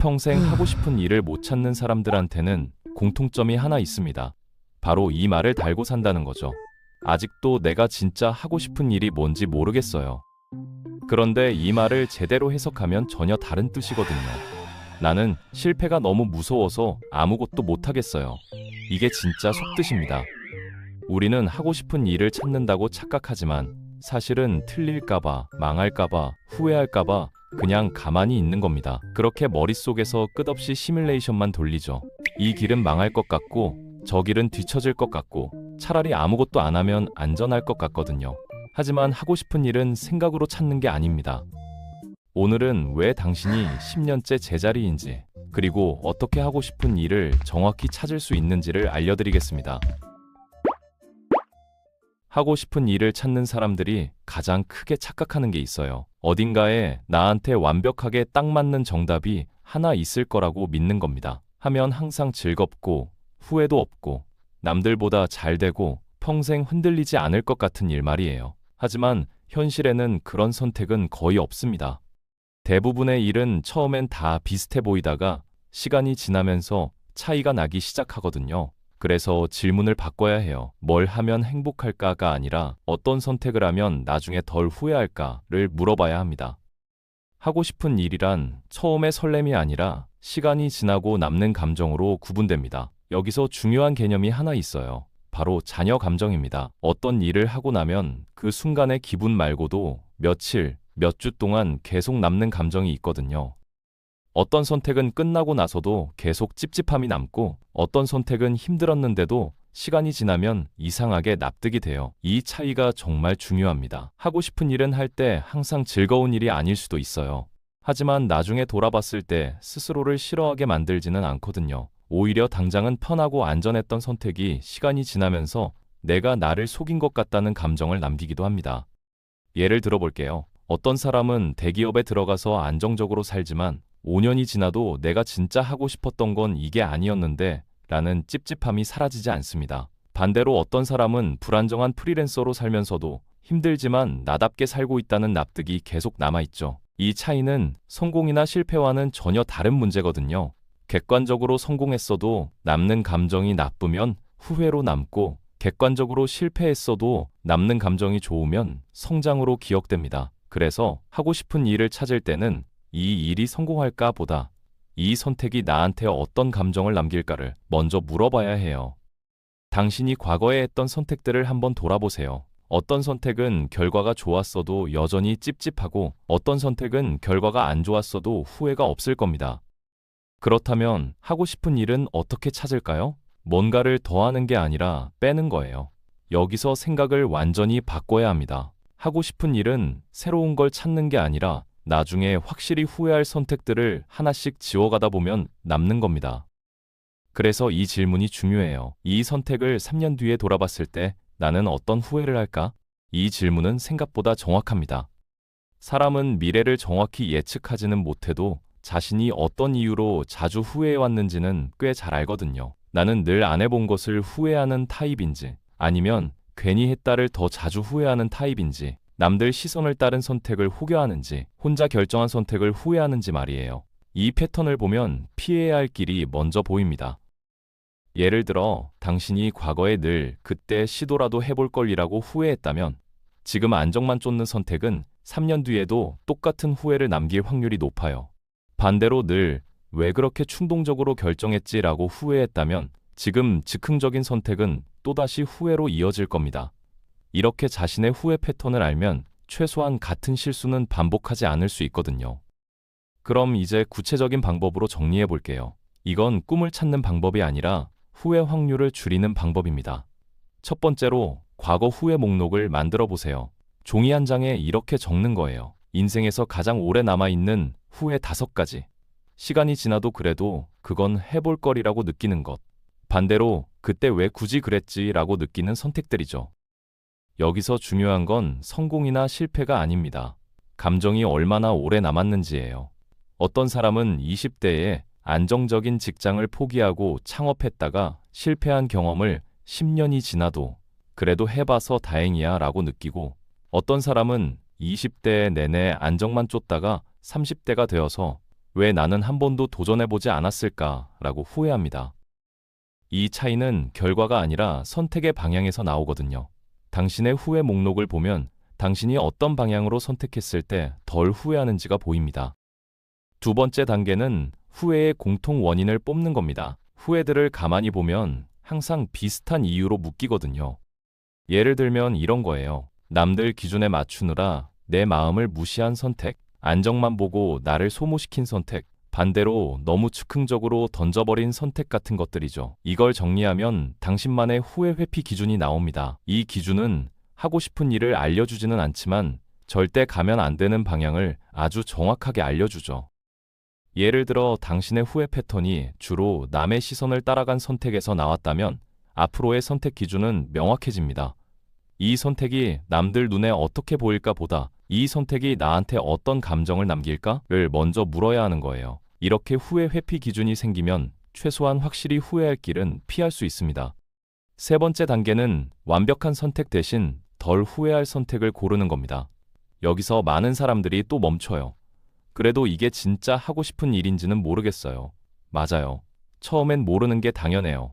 평생 하고 싶은 일을 못 찾는 사람들한테는 공통점이 하나 있습니다. 바로 이 말을 달고 산다는 거죠. 아직도 내가 진짜 하고 싶은 일이 뭔지 모르겠어요. 그런데 이 말을 제대로 해석하면 전혀 다른 뜻이거든요. 나는 실패가 너무 무서워서 아무것도 못하겠어요. 이게 진짜 속뜻입니다. 우리는 하고 싶은 일을 찾는다고 착각하지만 사실은 틀릴까봐, 망할까봐, 후회할까봐 그냥 가만히 있는 겁니다. 그렇게 머릿속에서 끝없이 시뮬레이션만 돌리죠. 이 길은 망할 것 같고 저 길은 뒤처질 것 같고 차라리 아무것도 안 하면 안전할 것 같거든요. 하지만 하고 싶은 일은 생각으로 찾는 게 아닙니다. 오늘은 왜 당신이 10년째 제자리인지, 그리고 어떻게 하고 싶은 일을 정확히 찾을 수 있는지를 알려드리겠습니다. 하고 싶은 일을 찾는 사람들이 가장 크게 착각하는 게 있어요. 어딘가에 나한테 완벽하게 딱 맞는 정답이 하나 있을 거라고 믿는 겁니다. 하면 항상 즐겁고 후회도 없고 남들보다 잘 되고 평생 흔들리지 않을 것 같은 일 말이에요. 하지만 현실에는 그런 선택은 거의 없습니다. 대부분의 일은 처음엔 다 비슷해 보이다가 시간이 지나면서 차이가 나기 시작하거든요. 그래서 질문을 바꿔야 해요. 뭘 하면 행복할까가 아니라 어떤 선택을 하면 나중에 덜 후회할까를 물어봐야 합니다. 하고 싶은 일이란 처음의 설렘이 아니라 시간이 지나고 남는 감정으로 구분됩니다. 여기서 중요한 개념이 하나 있어요. 바로 잔여 감정입니다. 어떤 일을 하고 나면 그 순간의 기분 말고도 며칠, 몇 주 동안 계속 남는 감정이 있거든요. 어떤 선택은 끝나고 나서도 계속 찝찝함이 남고 어떤 선택은 힘들었는데도 시간이 지나면 이상하게 납득이 돼요. 이 차이가 정말 중요합니다. 하고 싶은 일은 할 때 항상 즐거운 일이 아닐 수도 있어요. 하지만 나중에 돌아봤을 때 스스로를 싫어하게 만들지는 않거든요. 오히려 당장은 편하고 안전했던 선택이 시간이 지나면서 내가 나를 속인 것 같다는 감정을 남기기도 합니다. 예를 들어볼게요. 어떤 사람은 대기업에 들어가서 안정적으로 살지만 5년이 지나도 내가 진짜 하고 싶었던 건 이게 아니었는데 라는 찝찝함이 사라지지 않습니다. 반대로 어떤 사람은 불안정한 프리랜서로 살면서도 힘들지만 나답게 살고 있다는 납득이 계속 남아있죠. 이 차이는 성공이나 실패와는 전혀 다른 문제거든요. 객관적으로 성공했어도 남는 감정이 나쁘면 후회로 남고 객관적으로 실패했어도 남는 감정이 좋으면 성장으로 기억됩니다. 그래서 하고 싶은 일을 찾을 때는 이 일이 성공할까 보다 이 선택이 나한테 어떤 감정을 남길까를 먼저 물어봐야 해요. 당신이 과거에 했던 선택들을 한번 돌아보세요. 어떤 선택은 결과가 좋았어도 여전히 찝찝하고 어떤 선택은 결과가 안 좋았어도 후회가 없을 겁니다. 그렇다면 하고 싶은 일은 어떻게 찾을까요? 뭔가를 더하는 게 아니라 빼는 거예요. 여기서 생각을 완전히 바꿔야 합니다. 하고 싶은 일은 새로운 걸 찾는 게 아니라 나중에 확실히 후회할 선택들을 하나씩 지워가다 보면 남는 겁니다. 그래서 이 질문이 중요해요. 이 선택을 3년 뒤에 돌아봤을 때 나는 어떤 후회를 할까? 이 질문은 생각보다 정확합니다. 사람은 미래를 정확히 예측하지는 못해도 자신이 어떤 이유로 자주 후회해왔는지는 꽤 잘 알거든요. 나는 늘 안 해본 것을 후회하는 타입인지 아니면 괜히 했다를 더 자주 후회하는 타입인지 남들 시선을 따른 선택을 혹여하는지 혼자 결정한 선택을 후회하는지 말이에요. 이 패턴을 보면 피해야 할 길이 먼저 보입니다. 예를 들어 당신이 과거에 늘 그때 시도라도 해볼 걸이라고 후회했다면 지금 안정만 쫓는 선택은 3년 뒤에도 똑같은 후회를 남길 확률이 높아요. 반대로 늘 왜 그렇게 충동적으로 결정했지라고 후회했다면 지금 즉흥적인 선택은 또다시 후회로 이어질 겁니다. 이렇게 자신의 후회 패턴을 알면 최소한 같은 실수는 반복하지 않을 수 있거든요. 그럼 이제 구체적인 방법으로 정리해 볼게요. 이건 꿈을 찾는 방법이 아니라 후회 확률을 줄이는 방법입니다. 첫 번째로 과거 후회 목록을 만들어 보세요. 종이 한 장에 이렇게 적는 거예요. 인생에서 가장 오래 남아있는 후회 5가지. 시간이 지나도 그래도 그건 해볼 거리라고 느끼는 것. 반대로 그때 왜 굳이 그랬지라고 느끼는 선택들이죠. 여기서 중요한 건 성공이나 실패가 아닙니다. 감정이 얼마나 오래 남았는지예요. 어떤 사람은 20대에 안정적인 직장을 포기하고 창업했다가 실패한 경험을 10년이 지나도 그래도 해봐서 다행이야 라고 느끼고 어떤 사람은 20대 내내 안정만 쫓다가 30대가 되어서 왜 나는 한 번도 도전해보지 않았을까라고 후회합니다. 이 차이는 결과가 아니라 선택의 방향에서 나오거든요. 당신의 후회 목록을 보면 당신이 어떤 방향으로 선택했을 때 덜 후회하는지가 보입니다. 두 번째 단계는 후회의 공통 원인을 뽑는 겁니다. 후회들을 가만히 보면 항상 비슷한 이유로 묶이거든요. 예를 들면 이런 거예요. 남들 기준에 맞추느라 내 마음을 무시한 선택, 안정만 보고 나를 소모시킨 선택, 반대로 너무 즉흥적으로 던져버린 선택 같은 것들이죠. 이걸 정리하면 당신만의 후회 회피 기준이 나옵니다. 이 기준은 하고 싶은 일을 알려주지는 않지만 절대 가면 안 되는 방향을 아주 정확하게 알려주죠. 예를 들어 당신의 후회 패턴이 주로 남의 시선을 따라간 선택에서 나왔다면 앞으로의 선택 기준은 명확해집니다. 이 선택이 남들 눈에 어떻게 보일까 보다 이 선택이 나한테 어떤 감정을 남길까를 먼저 물어야 하는 거예요. 이렇게 후회 회피 기준이 생기면 최소한 확실히 후회할 길은 피할 수 있습니다. 세 번째 단계는 완벽한 선택 대신 덜 후회할 선택을 고르는 겁니다. 여기서 많은 사람들이 또 멈춰요. 그래도 이게 진짜 하고 싶은 일인지는 모르겠어요. 맞아요. 처음엔 모르는 게 당연해요.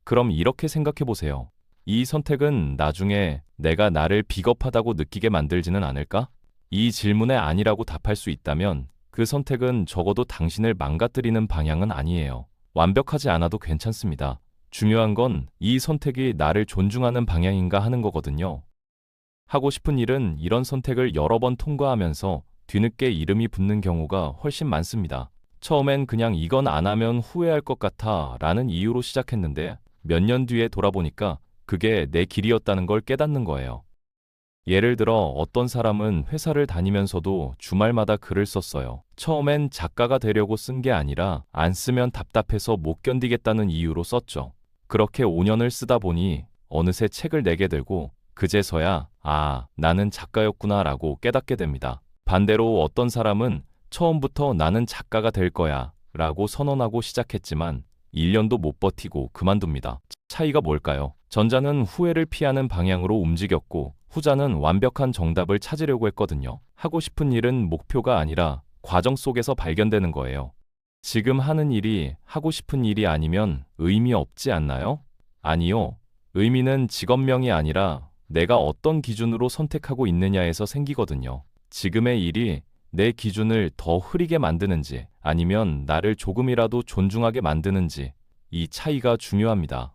그럼 이렇게 생각해 보세요. 이 선택은 나중에 내가 나를 비겁하다고 느끼게 만들지는 않을까? 이 질문에 아니라고 답할 수 있다면 그 선택은 적어도 당신을 망가뜨리는 방향은 아니에요. 완벽하지 않아도 괜찮습니다. 중요한 건 이 선택이 나를 존중하는 방향인가 하는 거거든요. 하고 싶은 일은 이런 선택을 여러 번 통과하면서 뒤늦게 이름이 붙는 경우가 훨씬 많습니다. 처음엔 그냥 이건 안 하면 후회할 것 같아 라는 이유로 시작했는데 몇 년 뒤에 돌아보니까 그게 내 길이었다는 걸 깨닫는 거예요. 예를 들어 어떤 사람은 회사를 다니면서도 주말마다 글을 썼어요. 처음엔 작가가 되려고 쓴 게 아니라 안 쓰면 답답해서 못 견디겠다는 이유로 썼죠. 그렇게 5년을 쓰다 보니 어느새 책을 내게 되고 그제서야 나는 작가였구나 라고 깨닫게 됩니다. 반대로 어떤 사람은 처음부터 나는 작가가 될 거야 라고 선언하고 시작했지만 1년도 못 버티고 그만둡니다. 차이가 뭘까요? 전자는 후회를 피하는 방향으로 움직였고 후자는 완벽한 정답을 찾으려고 했거든요. 하고 싶은 일은 목표가 아니라 과정 속에서 발견되는 거예요. 지금 하는 일이 하고 싶은 일이 아니면 의미 없지 않나요? 아니요. 의미는 직업명이 아니라 내가 어떤 기준으로 선택하고 있느냐에서 생기거든요. 지금의 일이 내 기준을 더 흐리게 만드는지 아니면 나를 조금이라도 존중하게 만드는지 이 차이가 중요합니다.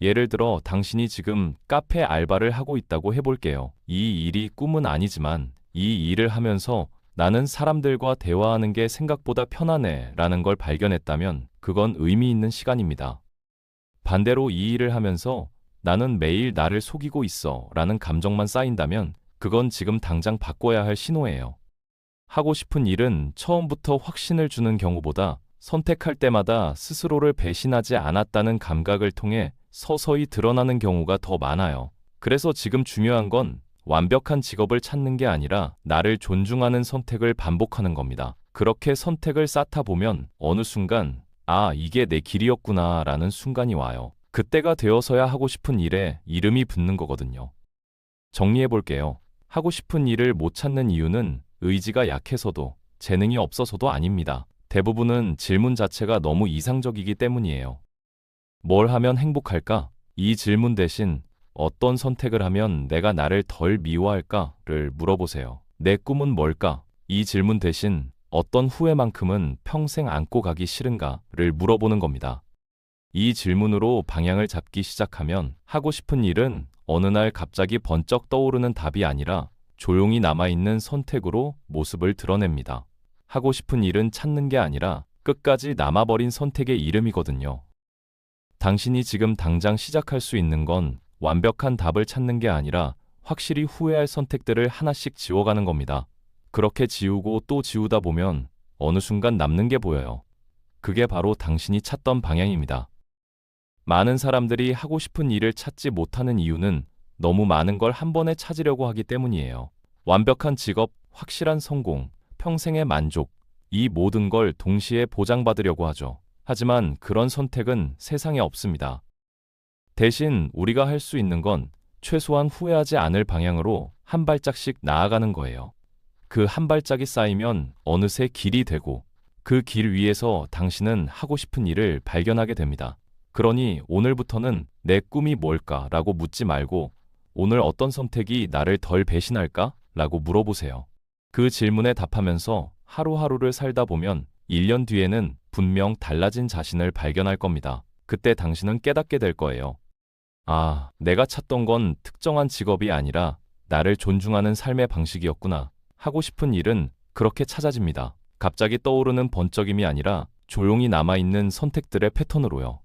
예를 들어 당신이 지금 카페 알바를 하고 있다고 해볼게요. 이 일이 꿈은 아니지만 이 일을 하면서 나는 사람들과 대화하는 게 생각보다 편하네 라는 걸 발견했다면 그건 의미 있는 시간입니다. 반대로 이 일을 하면서 나는 매일 나를 속이고 있어 라는 감정만 쌓인다면 그건 지금 당장 바꿔야 할 신호예요. 하고 싶은 일은 처음부터 확신을 주는 경우보다 선택할 때마다 스스로를 배신하지 않았다는 감각을 통해 서서히 드러나는 경우가 더 많아요. 그래서 지금 중요한 건 완벽한 직업을 찾는 게 아니라 나를 존중하는 선택을 반복하는 겁니다. 그렇게 선택을 쌓다 보면 어느 순간 이게 내 길이었구나 라는 순간이 와요. 그때가 되어서야 하고 싶은 일에 이름이 붙는 거거든요. 정리해 볼게요. 하고 싶은 일을 못 찾는 이유는 의지가 약해서도 재능이 없어서도 아닙니다. 대부분은 질문 자체가 너무 이상적이기 때문이에요. 뭘 하면 행복할까? 이 질문 대신 어떤 선택을 하면 내가 나를 덜 미워할까를 물어보세요. 내 꿈은 뭘까? 이 질문 대신 어떤 후회만큼은 평생 안고 가기 싫은가를 물어보는 겁니다. 이 질문으로 방향을 잡기 시작하면 하고 싶은 일은 어느 날 갑자기 번쩍 떠오르는 답이 아니라 조용히 남아있는 선택으로 모습을 드러냅니다. 하고 싶은 일은 찾는 게 아니라 끝까지 남아버린 선택의 이름이거든요. 당신이 지금 당장 시작할 수 있는 건 완벽한 답을 찾는 게 아니라 확실히 후회할 선택들을 하나씩 지워가는 겁니다. 그렇게 지우고 또 지우다 보면 어느 순간 남는 게 보여요. 그게 바로 당신이 찾던 방향입니다. 많은 사람들이 하고 싶은 일을 찾지 못하는 이유는 너무 많은 걸 한 번에 찾으려고 하기 때문이에요. 완벽한 직업, 확실한 성공, 평생의 만족, 이 모든 걸 동시에 보장받으려고 하죠. 하지만 그런 선택은 세상에 없습니다. 대신 우리가 할 수 있는 건 최소한 후회하지 않을 방향으로 한 발짝씩 나아가는 거예요. 그 한 발짝이 쌓이면 어느새 길이 되고 그 길 위에서 당신은 하고 싶은 일을 발견하게 됩니다. 그러니 오늘부터는 내 꿈이 뭘까라고 묻지 말고 오늘 어떤 선택이 나를 덜 배신할까? 라고 물어보세요. 그 질문에 답하면서 하루하루를 살다 보면 1년 뒤에는 분명 달라진 자신을 발견할 겁니다. 그때 당신은 깨닫게 될 거예요. 아, 내가 찾던 건 특정한 직업이 아니라 나를 존중하는 삶의 방식이었구나. 하고 싶은 일은 그렇게 찾아집니다. 갑자기 떠오르는 번쩍임이 아니라 조용히 남아있는 선택들의 패턴으로요.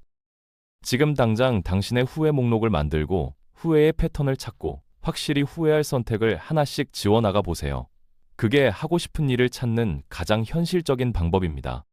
지금 당장 당신의 후회 목록을 만들고 후회의 패턴을 찾고 확실히 후회할 선택을 하나씩 지워나가 보세요. 그게 하고 싶은 일을 찾는 가장 현실적인 방법입니다.